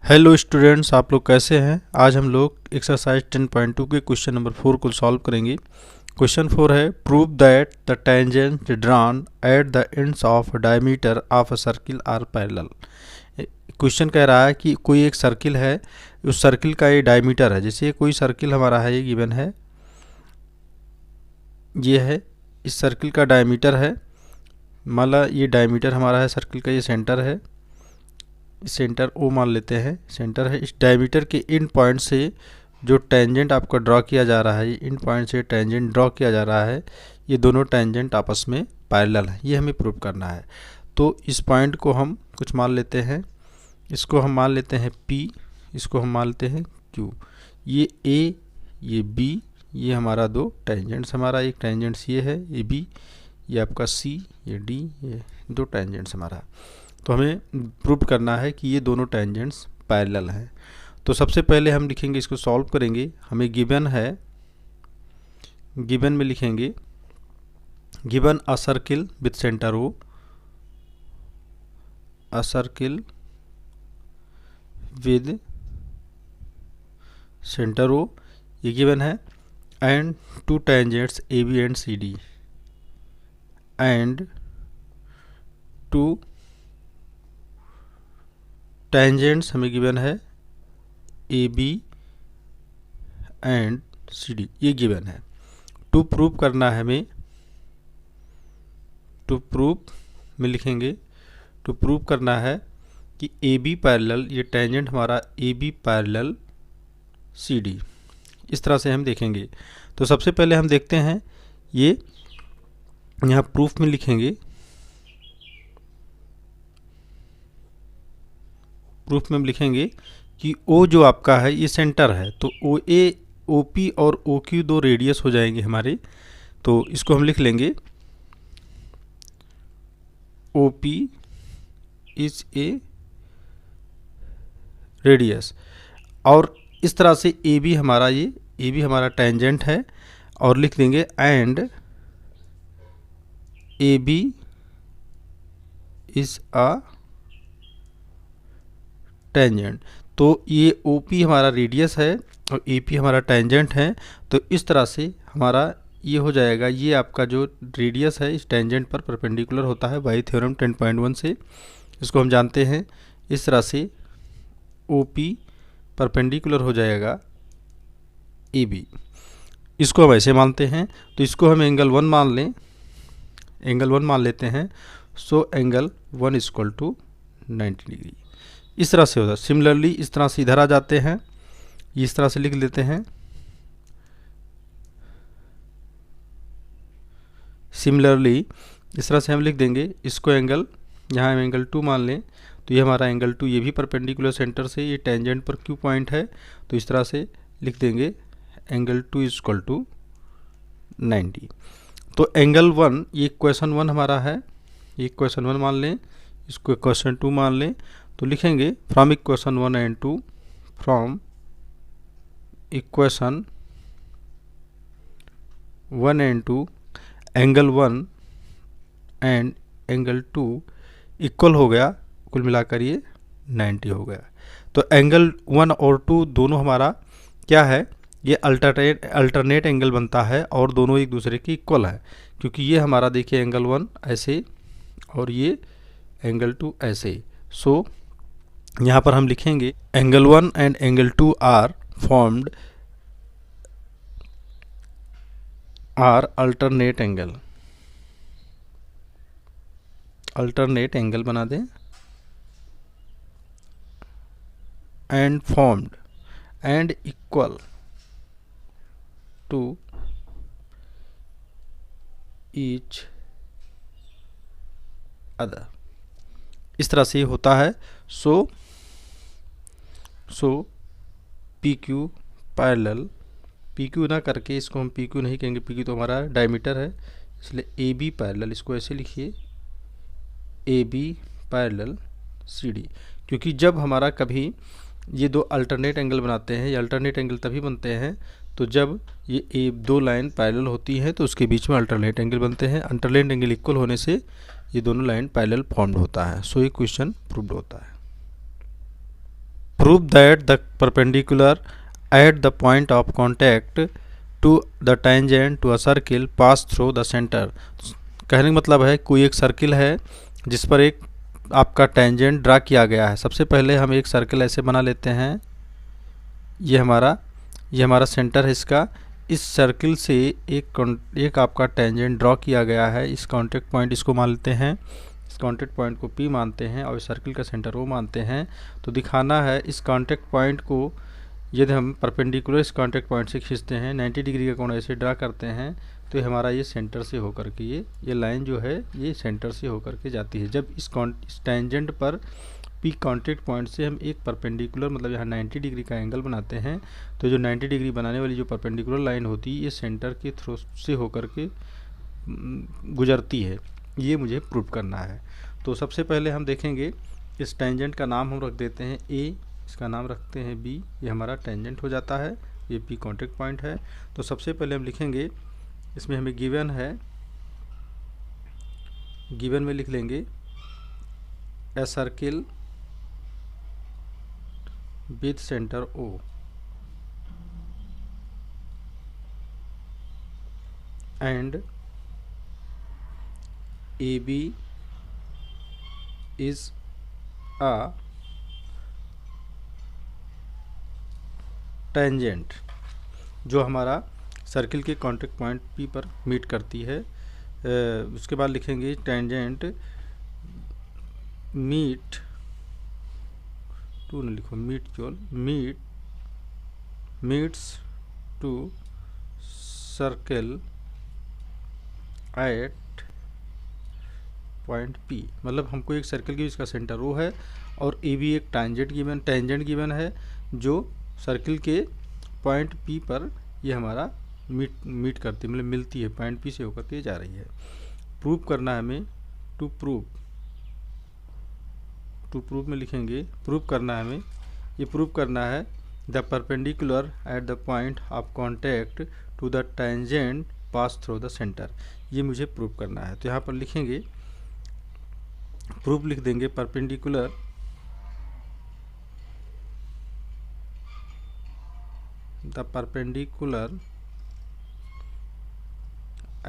Hello students, आप लोग कैसे हैं। आज हम लोग एक्सरसाइज 10.2 के क्वेश्चन नंबर 4 को सॉल्व करेंगे। क्वेश्चन 4 है, prove that the tangent drawn at the ends of diameter of a circle are parallel. Question कह रहा है कि कोई एक सर्किल है, उस सर्किल का ये डायमीटर है। जैसे कोई सर्किल हमारा है, ये गिवन है, ये है, इस सर्किल का डायमीटर है। मान ला ये डायमीटर हमारा है सर्किल का, ये सेंटर है, सेंटर ओ मान लेते हैं, सेंटर है। इस डायमीटर के इन पॉइंट से जो टेंजेंट आपका ड्रॉ किया जा रहा है, इन पॉइंट से टेंजेंट ड्रॉ किया जा रहा है, ये दोनों टेंजेंट आपस में पैरेलल है, ये हमें प्रूव करना है। तो इस पॉइंट को हम कुछ मान लेते हैं, इसको हम मान लेते हैं P, इसको हम मान लेते हैं Q। ये A, ये B, ये हमारा दो टेंजेंट्स, हमारा एक टेंजेंट्स ये है ये B, ये आपका C, ये D, ये दो टेंजेंट्स हमारा। तो हमें प्रूव करना है कि ये दोनों टेंजेंट्स पैरेलल हैं। तो सबसे पहले हम लिखेंगे, इसको सॉल्व करेंगे। हमें गिवन है, गिवन में लिखेंगे, given a circle with centre O, a circle with centre O, ये गिवन है, and to tangents AB and CD, and to tangents हमें गिवन है AB एंड CD, ये गिवन है। टू प्रूव करना है हमें, टू प्रूव में लिखेंगे, टू प्रूव करना है कि AB पैरेलल, ये टेंजेंट हमारा AB पैरेलल CD, इस तरह से हम देखेंगे। तो सबसे पहले हम देखते हैं, ये यहाँ प्रूफ में लिखेंगे, प्रूफ में हम लिखेंगे कि O जो आपका है ये सेंटर है, तो OA, OP और OQ दो रेडियस हो जाएंगे हमारे। तो इसको हम लिख लेंगे, OP इज ए रेडियस, और इस तरह से AB हमारा, ये AB हमारा टेंजेंट है, और लिख देंगे and AB is a tangent. तो ये OP हमारा रेडियस है और AP हमारा टेंजेंट है। तो इस तरह से हमारा ये हो जाएगा, ये आपका जो रेडियस है इस टेंजेंट पर परपेंडिकुलर होता है बाई थ्योरम 10.1 से, इसको हम जानते हैं। इस तरह से OP परपेंडिकुलर हो जाएगा AB, इसको हम ऐसे मानते हैं। तो इसको हम एंगल 1 मान लें, एंगल 1 मान लेते हैं। So angle 1 equal to 90 degree, इस तरह से होता है। सिमिलरली इस तरह से इधर आ जाते हैं, इस तरह से लिख लेते हैं। सिमिलरली इस तरह से हम लिख देंगे, इसको एंगल, यहाँ हम एंगल 2 मान लें, तो ये हमारा एंगल 2, ये भी परपेंडिकुलर सेंटर से, ये टेंजेंट पर Q पॉइंट है, तो इस तरह से लिख देंगे एंगल 2 इक्वल टू 90। तो एंगल 1, ये इक्वेशन 1 हमारा है, ये इक्वेशन 1 मान लें, इसको इक्वेशन 2 मान लें। तो लिखेंगे from equation 1 and 2, from equation 1 and 2, angle 1 and angle 2 equal हो गया, कुल मिलाकर ये 90 हो गया। तो एंगल 1 और 2 दोनों हमारा क्या है, ये अल्टरनेट एंगल बनता है, और दोनों एक दूसरे के इक्वल है, क्योंकि ये हमारा देखिए एंगल 1 ऐसे और ये एंगल 2 ऐसे। सो यहाँ पर हम लिखेंगे angle 1 and angle 2 are formed, are alternate angle, alternate angle बना दें, and formed and equal to each other, इस तरह से होता है। सो PQ पैरेलल, PQ ना करके इसको हम PQ नहीं कहेंगे, PQ तो हमारा डायमीटर है, इसलिए AB पैरेलल, इसको ऐसे लिखिए AB पैरेलल CD, क्योंकि जब हमारा कभी ये दो अल्टरनेट एंगल बनाते हैं, ये अल्टरनेट एंगल तभी बनते हैं तो जब ये दो लाइन पैरेलल होती है तो उसके बीच में अल्टरनेट एंगल बनते हैं। अल्टरनेट एंगल इक्वल होने से ये दोनों लाइन पैरेलल फॉर्म्ड होता है। सो ये क्वेश्चन प्रूव्ड होता है। Prove that the perpendicular at the point of contact to the tangent to a circle pass through the centre. कहने का मतलब है कोई एक सर्किल है जिस पर एक आपका टेंजेंट ड्रा किया गया है। सबसे पहले हम एक सर्किल ऐसे बना लेते हैं, ये हमारा सेंटर है इसका। इस सर्किल से एक आपका टेंजेंट ड्रॉ किया गया है। इस कॉन्टैक्ट पॉइंट इसको मान लेते हैं, इस कॉन्टैक्ट पॉइंट को P मानते हैं और इस सर्किल का सेंटर O मानते हैं। तो दिखाना है इस कॉन्टैक्ट पॉइंट को यदि हम परपेंडिकुलर इस कॉन्टैक्ट पॉइंट से खींचते हैं, 90 डिग्री का कोण ऐसे ड्रा करते हैं, तो हमारा ये सेंटर से होकर के ये लाइन जो है ये सेंटर से होकर के जाती है। जब इस टेंजेंट पर P कॉन्टैक्ट पॉइंट से हम एक परपेंडिकुलर मतलब यहाँ 90 डिग्री का एंगल बनाते हैं, तो जो 90 डिग्री बनाने वाली जो परपेंडिकुलर लाइन होती है ये सेंटर के थ्रू से होकर के गुजरती है। ये मुझे प्रूव करना है। तो सबसे पहले हम देखेंगे इस टेंजेंट का नाम हम रख देते हैं A, इसका नाम रखते हैं B, ये हमारा टेंजेंट हो जाता है, ये P कॉन्टैक्ट पॉइंट है। तो सबसे पहले हम लिखेंगे, इसमें हमें गिवन है, गिवन में लिख लेंगे a circle with centre O and AB is a tangent जो हमारा सर्किल के कॉन्टैक्ट पॉइंट P पर मीट करती है। उसके बाद लिखेंगे टेंजेंट मीट टू न लिखो, मीट केवल meets to circle at point P। मतलब हमको एक सर्किल की इसका सेंटर O है और AB एक टेंजेंट गिवन है जो सर्किल के पॉइंट P पर ये हमारा मीट करती है, मतलब मिलती है, पॉइंट P से होकर के जा रही है। प्रूव करना है हमें, टू प्रूव में लिखेंगे, प्रूव करना है हमें, ये प्रूव करना है the perpendicular at the point of contact to the tangent pass through the centre. ये मुझे प्रूव करना है। तो यहाँ पर लिखेंगे, प्रूफ लिख देंगे perpendicular the perpendicular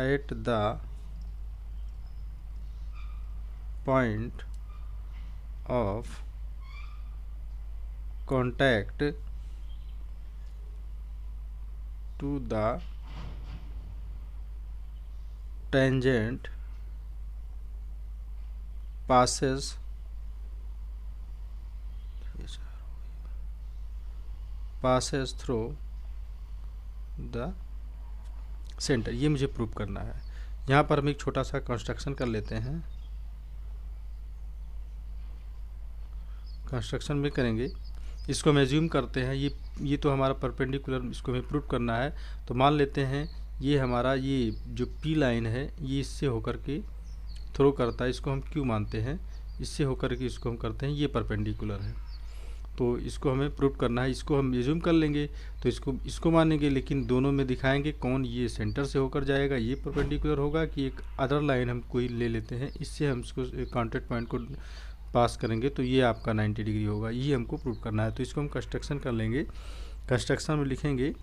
at the point of contact to the tangent passes through the centre. ये मुझे प्रूव करना है। यहाँ पर हम एक छोटा सा कंस्ट्रक्शन कर लेते हैं। कंस्ट्रक्शन में करेंगे, इसको हम एज्यूम करते हैं, ये तो हमारा परपेंडिकुलर, इसको हमें प्रूव करना है। तो मान लेते हैं ये हमारा ये जो P लाइन है ये इससे होकर के थ्रो करता है, इसको हम Q मानते हैं, इससे होकर के इसको हम करते हैं, ये परपेंडिकुलर है। तो इसको हमें प्रूव करना है, इसको हम एज्यूम कर लेंगे, तो इसको मानेंगे, लेकिन दोनों में दिखाएंगे कौन ये सेंटर से होकर जाएगा, ये परपेंडिकुलर होगा कि एक अदर लाइन हम कोई ले लेते हैं, इससे हम इसको कॉन्टैक्ट पॉइंट को पास करेंगे, तो ये आपका 90 डिग्री होगा। ये हमको प्रूव करना है। तो इसको हम कंस्ट्रक्शन कर लेंगे। कंस्ट्रक्शन में लिखेंगे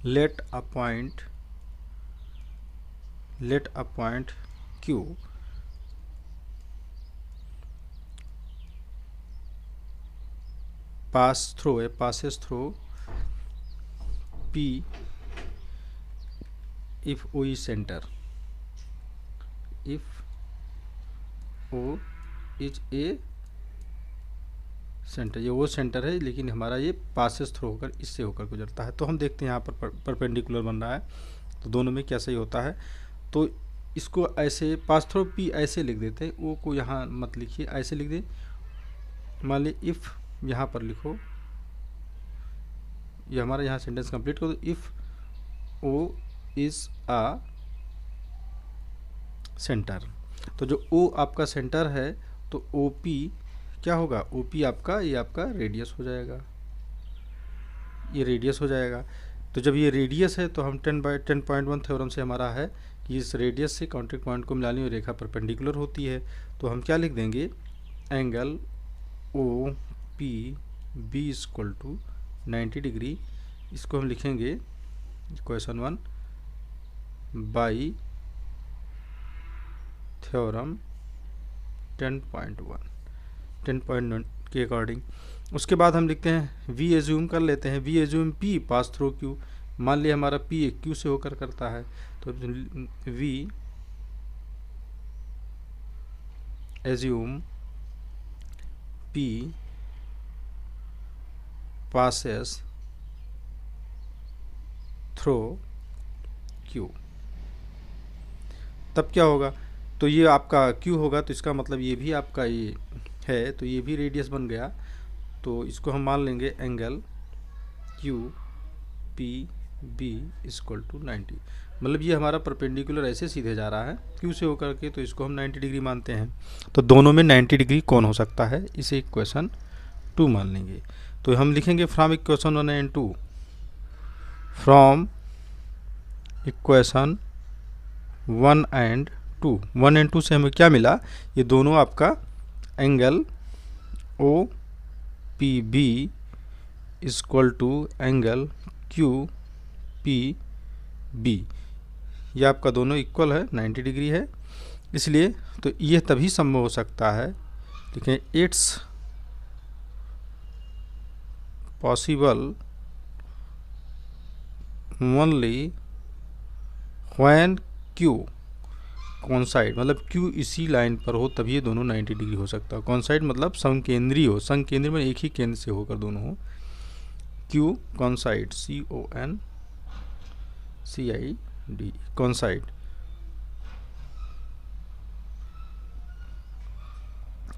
let a point Q passes through P if O is center, if O is a centre. ये वो सेंटर है, लेकिन हमारा ये पासेस थ्रू होकर इससे होकर गुजरता है। तो हम देखते हैं यहाँ पर परपेंडिकुलर बन रहा है, तो दोनों में क्या सही होता है। तो इसको ऐसे पास थ्रू P ऐसे लिख देते हैं, O को यहाँ मत लिखिए, ऐसे लिख दे। मान ली इफ़ यहाँ पर लिखो, ये हमारा यहाँ सेंटेंस कंप्लीट कर दो। If O is a centre, तो जो O आपका सेंटर है तो OP क्या होगा, OP आपका ये आपका रेडियस हो जाएगा, ये रेडियस हो जाएगा। तो जब ये रेडियस है तो हम 10.1 थ्योरम से हमारा है कि इस रेडियस से कॉन्टैक्ट पॉइंट को मिलानी हुई रेखा परपेंडिकुलर होती है। तो हम क्या लिख देंगे, angle OP be equal to 90 degree, इसको हम लिखेंगे क्वेश्चन 1 बाई थ्योरम 10.1 के अकॉर्डिंग। उसके बाद हम लिखते हैं वी एज्यूम कर लेते हैं, we assume P pass through Q. मान लिया हमारा पी क्यू से होकर करता है, तो we assume P passes through Q. तब क्या होगा, तो ये आपका क्यू होगा, तो इसका मतलब ये भी आपका ये है, तो ये भी रेडियस बन गया। तो इसको हम मान लेंगे angle Q P B equal to 90। मतलब ये हमारा परपेंडिकुलर ऐसे सीधे जा रहा है क्यू से होकर के, तो इसको हम 90 डिग्री मानते हैं। तो दोनों में 90 डिग्री कौन हो सकता है, इसे इक्वेशन 2 मान लेंगे। तो हम लिखेंगे from equation 1 and 2, from equation 1 and 2, 1 and 2 से हमें क्या मिला, ये दोनों आपका angle O P B equal to angle Q P B, ये आपका दोनों इक्वल है, 90 डिग्री है। इसलिए तो यह तभी संभव हो सकता है, देखें, it's possible only when Q कॉन्साइड, मतलब क्यू इसी लाइन पर हो तभी ये दोनों 90 डिग्री हो सकता है। कॉन्साइड मतलब संकेंद्री हो, संकेंद्री में एक ही केंद्र से होकर दोनों हो। क्यू कॉन्साइड, CONCID, कॉन्साइड,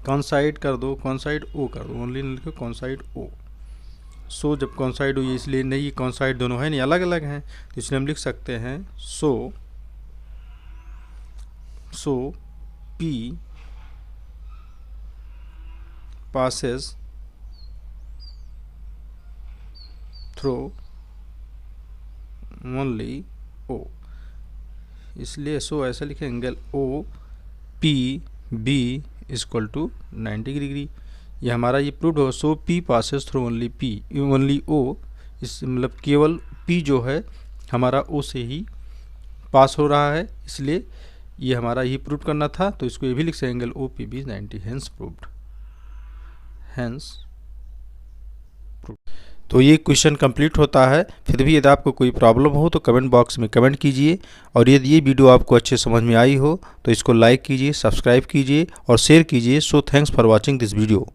कॉन्साइड कर दो, कॉन्साइड ओ कर दो, ओनली लिखो कॉन्साइड ओ। सो जब कॉन्साइड हो, ये इसलिए नहीं कॉन्साइड दोनों है नहीं, अलग अलग हैं, तो इसलिए हम लिख सकते हैं सो P passes through only O, इसलिए सो ऐसा लिखे angle O P B equal to 90 degree. ये हमारा ये प्रूव हो, so P passes through only P, only O, इस मतलब केवल P जो है हमारा O से ही पास हो रहा है, इसलिए ये हमारा ही प्रूव करना था। तो इसको ये भी लिख सकते angle O P B 90, hence proved, hence proved. तो ये क्वेश्चन कंप्लीट होता है। फिर भी यदि आपको कोई प्रॉब्लम हो तो कमेंट बॉक्स में कमेंट कीजिए, और यदि ये वीडियो आपको अच्छे समझ में आई हो तो इसको लाइक कीजिए, सब्सक्राइब कीजिए और शेयर कीजिए। So thanks for watching this video.